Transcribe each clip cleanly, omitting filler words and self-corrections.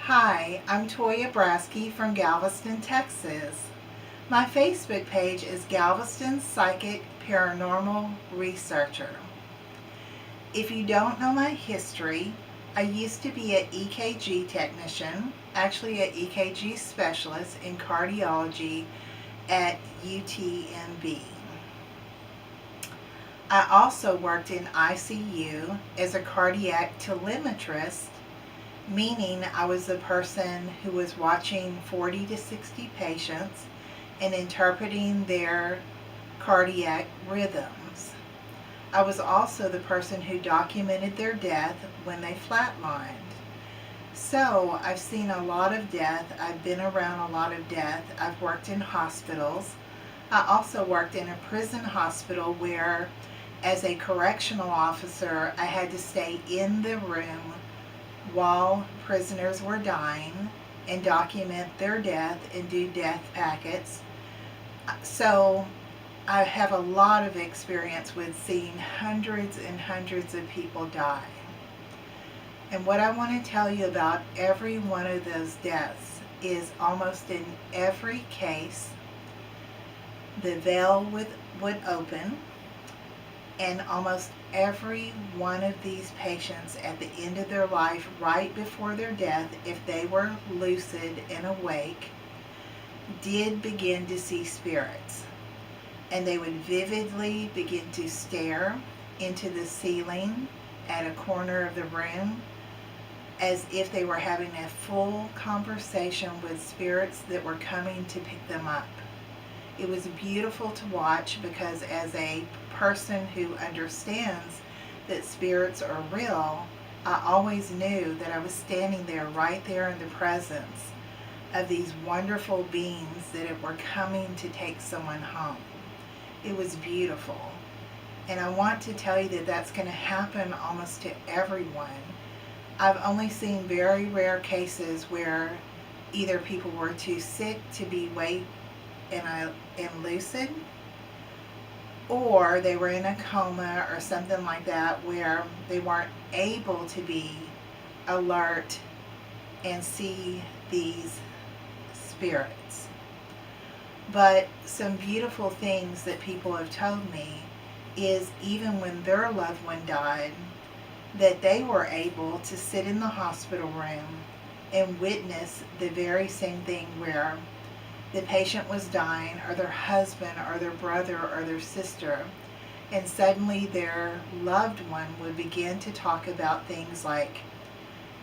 Hi, I'm Toyya Braskey from Galveston, Texas. My Facebook page is Galveston Psychic Paranormal Researcher. If you don't know my history, I used to be an EKG technician, actually an EKG specialist in cardiology at UTMB. I also worked in ICU as a cardiac telemetrist, meaning I was the person who was watching 40 to 60 patients and interpreting their cardiac rhythms. I was also the person who documented their death when they flatlined. So I've seen a lot of death. I've been around a lot of death. I've worked in hospitals. I also worked in a prison hospital where, as a correctional officer, I had to stay in the room while prisoners were dying and document their death and do death packets. So I have a lot of experience with seeing hundreds and hundreds of people die. And what I want to tell you about every one of those deaths is almost in every case, the veil would open, and almost every one of these patients at the end of their life, right before their death, if they were lucid and awake, did begin to see spirits. And they would vividly begin to stare into the ceiling at a corner of the room as if they were having a full conversation with spirits that were coming to pick them up. It was beautiful to watch because, as a person who understands that spirits are real, I always knew that I was standing there, right there in the presence of these wonderful beings that were coming to take someone home. It was beautiful. And I want to tell you that that's going to happen almost to everyone. I've only seen very rare cases where either people were too sick to be awake and lucid, or they were in a coma or something like that where they weren't able to be alert and see these spirits. But some beautiful things that people have told me is even when their loved one died, that they were able to sit in the hospital room and witness the very same thing where the patient was dying, or their husband or their brother or their sister, and suddenly their loved one would begin to talk about things like,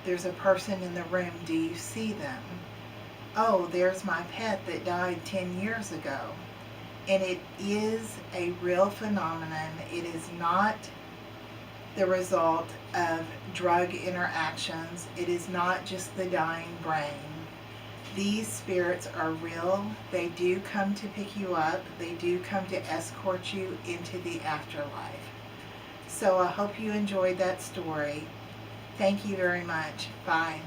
there's a person in the room, do you see them? Oh, there's my pet that died 10 years ago. And it is a real phenomenon. It is not the result of drug interactions. It is not just the dying brain. These spirits are real. They do come to pick you up. They do come to escort you into the afterlife. So I hope you enjoyed that story. Thank you very much. Bye.